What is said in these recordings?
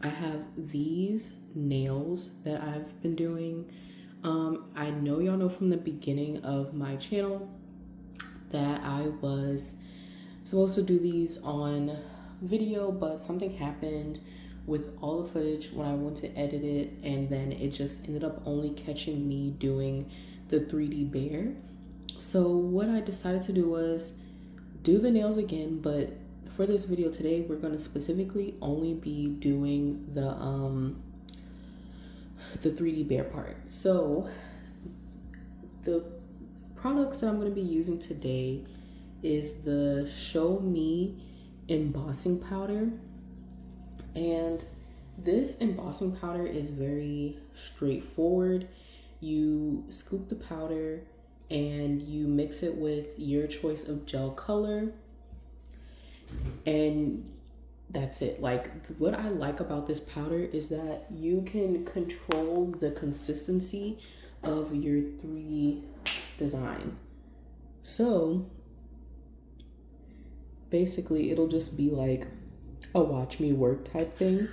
I have these nails that I've been doing. I know y'all know from the beginning of my channel that I was supposed to do these on video, but something happened with all the footage when I went to edit it, and then it just ended up only catching me doing the 3D bear. So what I decided to do was do the nails again, but for this video today, we're going to specifically only be doing the 3D bear part. So the products that I'm going to be using today is the Show Me embossing powder, and this embossing powder is very straightforward. You scoop the powder and you mix it with your choice of gel color, and that's it. Like, what I like about this powder is that you can control the consistency of your 3D design. So basically it'll just be like a watch me work type thing.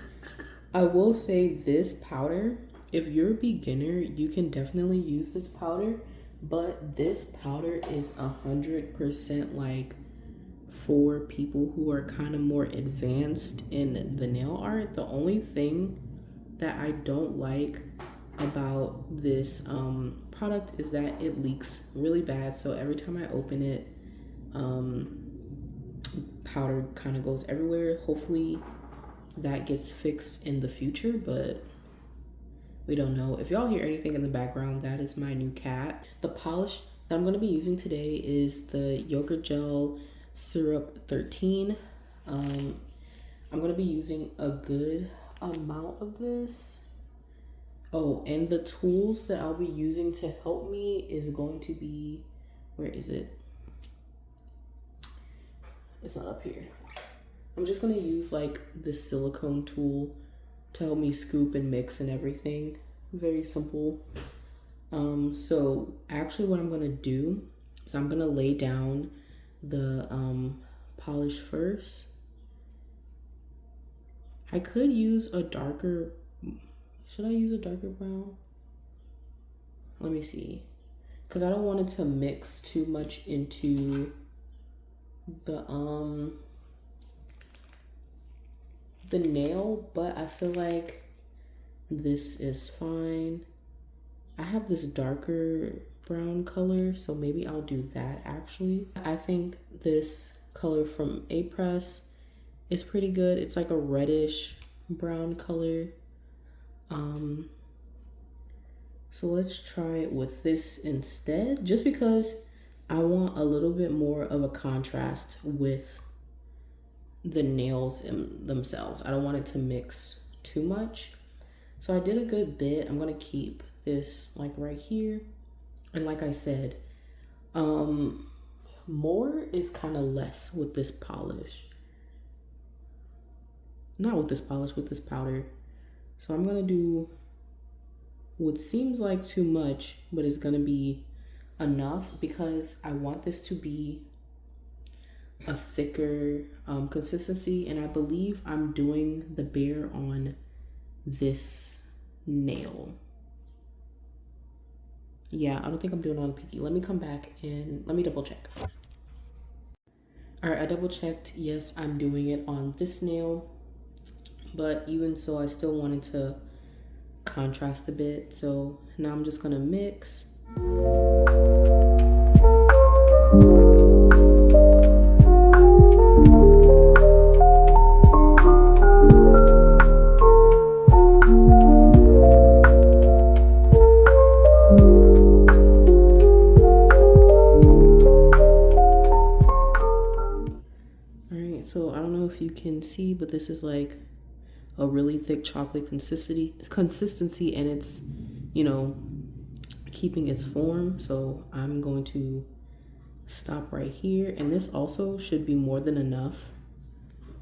I will say this powder, if you're a beginner, you can definitely use this powder, but this powder is 100% like for people who are kind of more advanced in the nail art. The only thing that I don't like about this product is that it leaks really bad. So every time I open it, powder kind of goes everywhere. Hopefully that gets fixed in the future, but we don't know. If y'all hear anything in the background, that is my new cat. The polish that I'm going to be using today is the Yogurt Gel Syrup 13. I'm going to be using a good amount of this. Oh, and the tools that I'll be using to help me is going to be, where is it? It's not up here. I'm just gonna use like this silicone tool to help me scoop and mix and everything. Very simple. So actually what I'm gonna do is I'm gonna lay down the polish first. I could use a darker, should I use a darker brown? Let me see. Because I don't want it to mix too much into the nail, but I feel like this is fine. I have this darker brown color, so maybe I'll do that actually. I think this color from A-Press is pretty good. It's like a reddish brown color. So let's try it with this instead, just because I want a little bit more of a contrast with the nails themselves. I don't want it to mix too much. So I did a good bit. I'm gonna keep this like right here. And like I said, more is kind of less with this polish. Not with this polish, with this powder. So I'm gonna do what seems like too much, but it's gonna be enough because I want this to be a thicker consistency, and I believe I'm doing the bear on this nail. Yeah, I don't think I'm doing it on the pinky. Let me come back and let me double check. All right, I double checked. Yes, I'm doing it on this nail, but even so, I still wanted to contrast a bit. So now I'm just gonna mix. So I don't know if you can see, but this is like a really thick chocolate consistency, and it's, you know, keeping its form. So I'm going to stop right here, and this also should be more than enough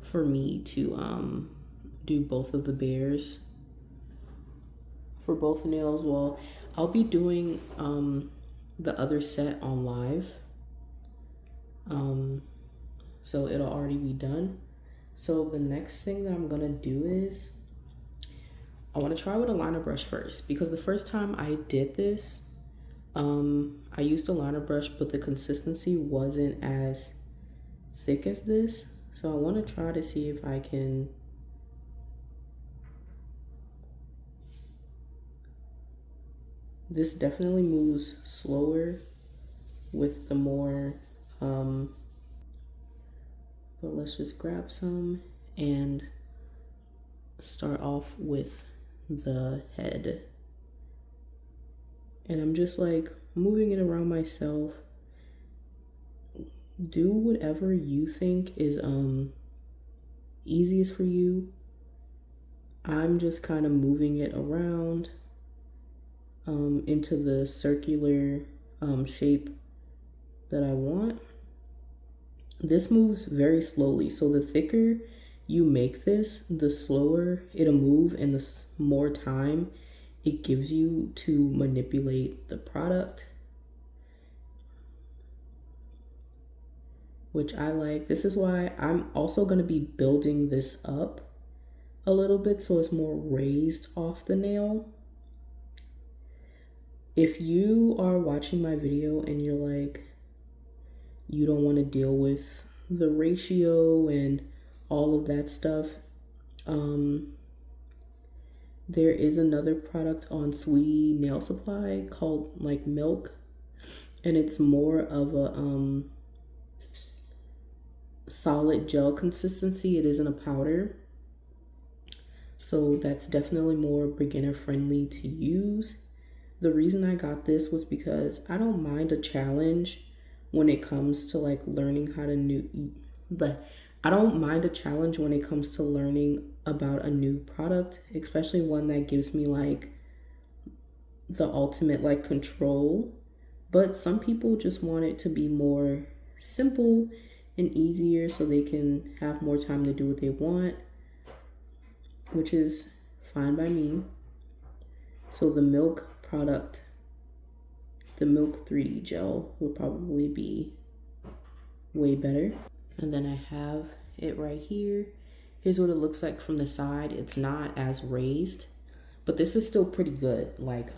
for me to do both of the bears for both nails. Well, I'll be doing the other set on live, so it'll already be done. So the next thing that I'm gonna do is I want to try with a liner brush first, because the first time I did this, I used a liner brush, but the consistency wasn't as thick as this. So I want to try to see if I can this definitely moves slower with the more but let's just grab some and start off with the head. And I'm just like moving it around myself. Do whatever you think is easiest for you. I'm just kind of moving it around into the circular shape that I want. This moves very slowly, so the thicker you make this, the slower it'll move and the more time it gives you to manipulate the product, which I like. This is why I'm also going to be building this up a little bit so it's more raised off the nail. If you are watching my video and you're like, you don't want to deal with the ratio and all of that stuff, there is another product on Sweetie Nail Supply called like Milk, and it's more of a solid gel consistency. It isn't a powder, so that's definitely more beginner friendly to use. The reason I got this was because I don't mind a challenge when it comes to like learning how to I don't mind a challenge when it comes to learning about a new product, especially one that gives me like the ultimate like control. But some people just want it to be more simple and easier so they can have more time to do what they want, which is fine by me. So the Milk product, the Milk 3D gel, would probably be way better. And then I have it right here. Here's what it looks like from the side. It's not as raised, but this is still pretty good. Like,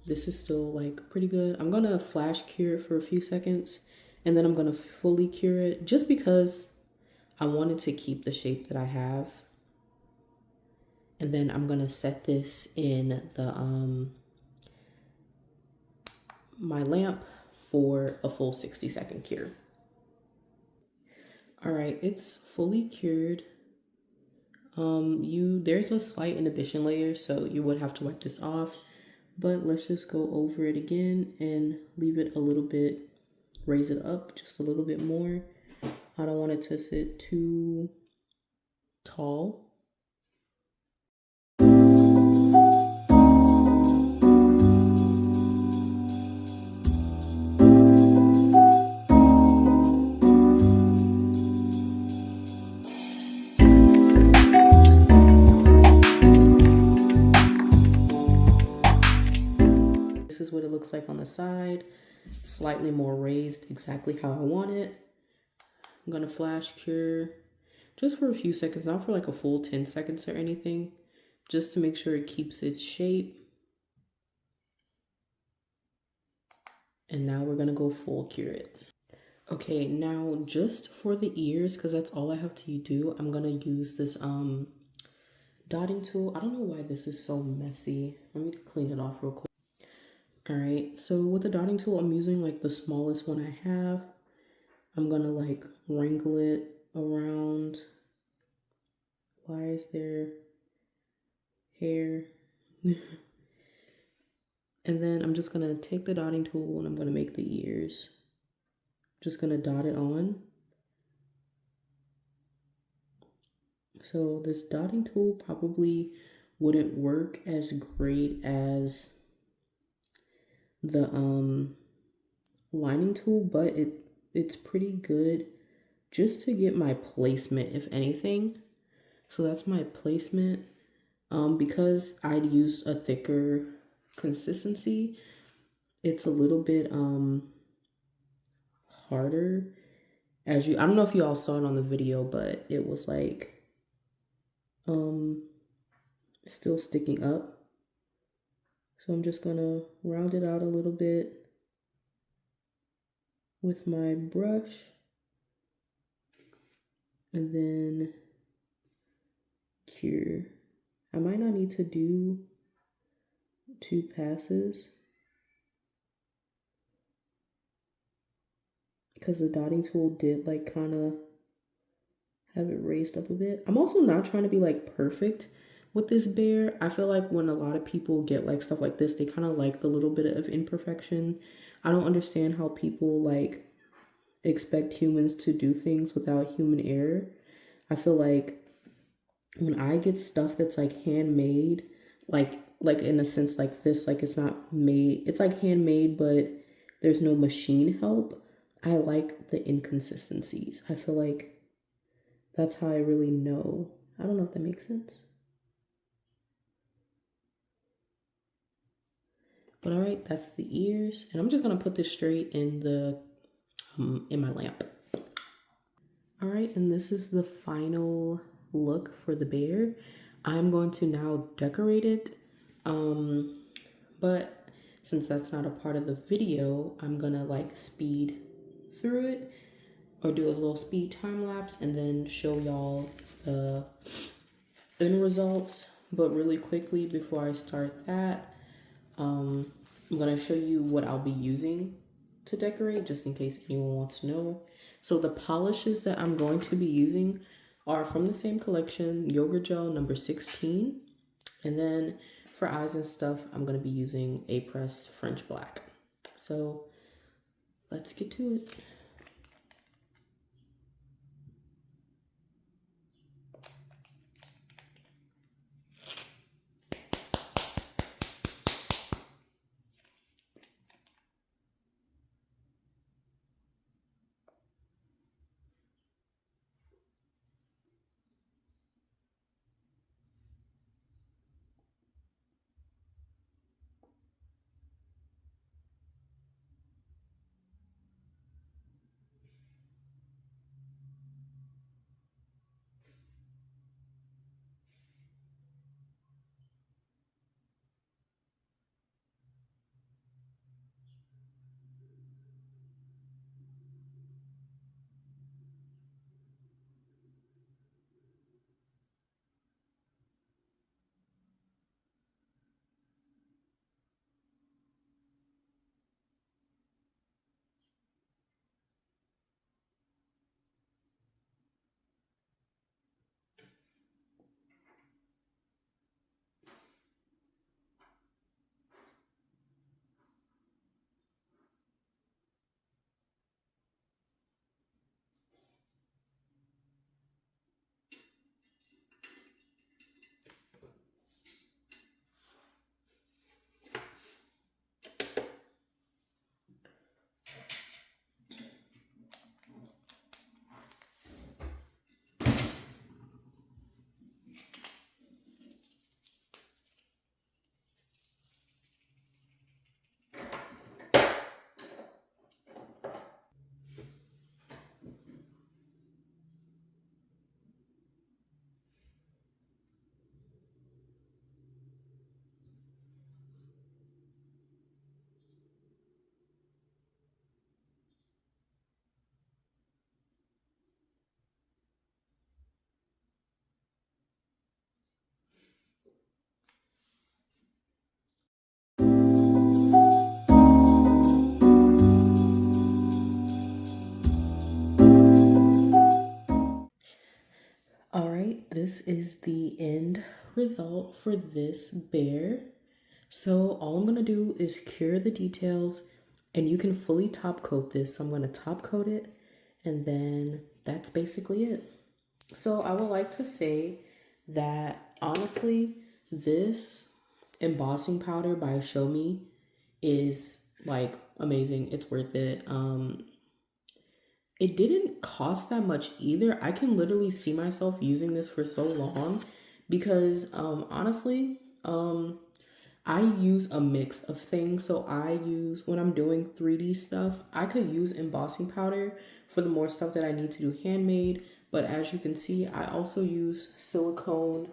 this is still like pretty good. I'm gonna flash cure it for a few seconds and then I'm gonna fully cure it just because I wanted to keep the shape that I have. And then I'm gonna set this in the my lamp for a full 60-second cure. All right, it's fully cured. There's a slight inhibition layer, so you would have to wipe this off, but let's just go over it again and leave it a little bit, raise it up just a little bit more. I don't want it to sit too tall. This is what it looks like on the side, slightly more raised, exactly how I want it. I'm gonna flash cure just for a few seconds, not for like a full 10 seconds or anything, just to make sure it keeps its shape. And now we're gonna go full cure it. Okay, now just for the ears, because that's all I have to do, I'm gonna use this dotting tool. I don't know why this is so messy. Let me clean it off real quick. All right, so with the dotting tool, I'm using like the smallest one I have. I'm gonna like wrangle it around. Why is there hair? And then I'm just gonna take the dotting tool and I'm gonna make the ears. Just gonna dot it on. So this dotting tool probably wouldn't work as great as the lining tool, but it's pretty good just to get my placement, if anything. So that's my placement. Because I'd used a thicker consistency, it's a little bit harder. I don't know if you all saw it on the video, but it was like um, still sticking up. So I'm just gonna round it out a little bit with my brush, and then cure. I might not need to do 2 passes because the dotting tool did like kind of have it raised up a bit. I'm also not trying to be like perfect with this bear. I feel like when a lot of people get like stuff like this, they kind of like the little bit of imperfection. I don't understand how people like expect humans to do things without human error. I feel like when I get stuff that's like handmade, like in a sense like this, like it's not made, it's like handmade, but there's no machine help. I like the inconsistencies. I feel like that's how I really know. I don't know if that makes sense. But all right, that's the ears, and I'm just gonna put this straight in the in my lamp. All right, and this is the final look for the bear. I'm going to now decorate it, but since that's not a part of the video, I'm gonna like speed through it or do a little speed time lapse and then show y'all the end results. But really quickly before I start that, I'm gonna show you what I'll be using to decorate just in case anyone wants to know. So the polishes that I'm going to be using are from the same collection, Yogurt Gel number 16. And then for eyes and stuff, I'm gonna be using A Press French Black. So let's get to it. All right, this is the end result for this bear. So all I'm gonna do is cure the details, and you can fully top coat this. So I'm gonna top coat it, and then that's basically it. So I would like to say that honestly, this embossing powder by Show Me is like amazing. It's worth it. It didn't cost that much either. I can literally see myself using this for so long because honestly, I use a mix of things. So I use, when I'm doing 3D stuff, I could use embossing powder for the more stuff that I need to do handmade. But as you can see, I also use silicone.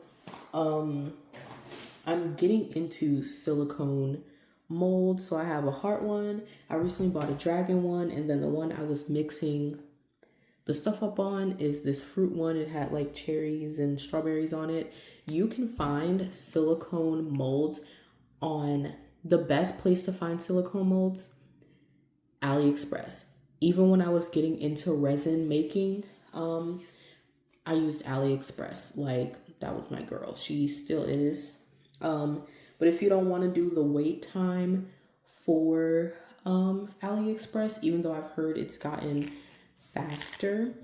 I'm getting into silicone molds. So I have a heart one. I recently bought a dragon one, and then the one I was mixing the stuff up on is this fruit one. It had like cherries and strawberries on it. You can find silicone molds on the best place to find silicone molds, AliExpress. Even when I was getting into resin making, I used AliExpress. Like, that was my girl. She still is. But if you don't want to do the wait time for AliExpress, even though I've heard it's gotten faster,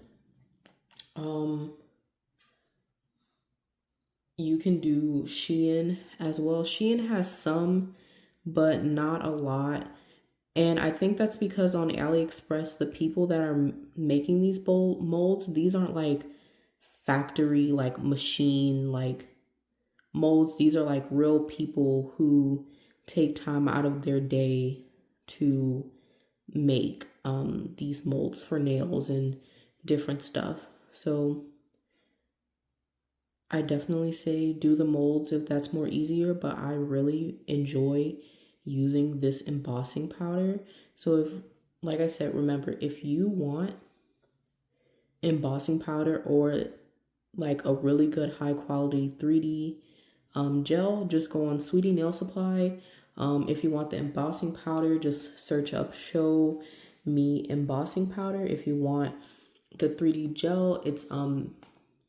you can do Shein as well. Shein has some, but not a lot. And I think that's because on AliExpress, the people that are making these molds, these aren't like factory, like machine, like molds. These are like real people who take time out of their day to make these molds for nails and different stuff. So I definitely say do the molds if that's more easier, but I really enjoy using this embossing powder. So if, like I said, remember, if you want embossing powder or like a really good high quality 3D gel, just go on Sweetie Nail Supply. If you want the embossing powder, just search up Show Me Embossing Powder. If you want the 3D gel, it's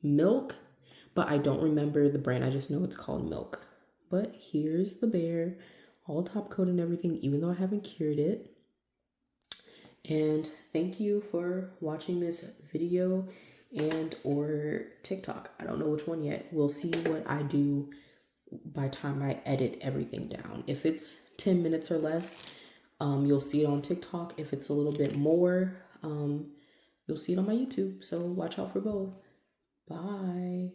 Milk, but I don't remember the brand. I just know it's called Milk. But here's the bear, all top coat and everything, even though I haven't cured it. And thank you for watching this video and or TikTok. I don't know which one yet. We'll see what I do by the time I edit everything down. If it's 10 minutes or less, you'll see it on TikTok. If it's a little bit more, you'll see it on my YouTube. So watch out for both. Bye.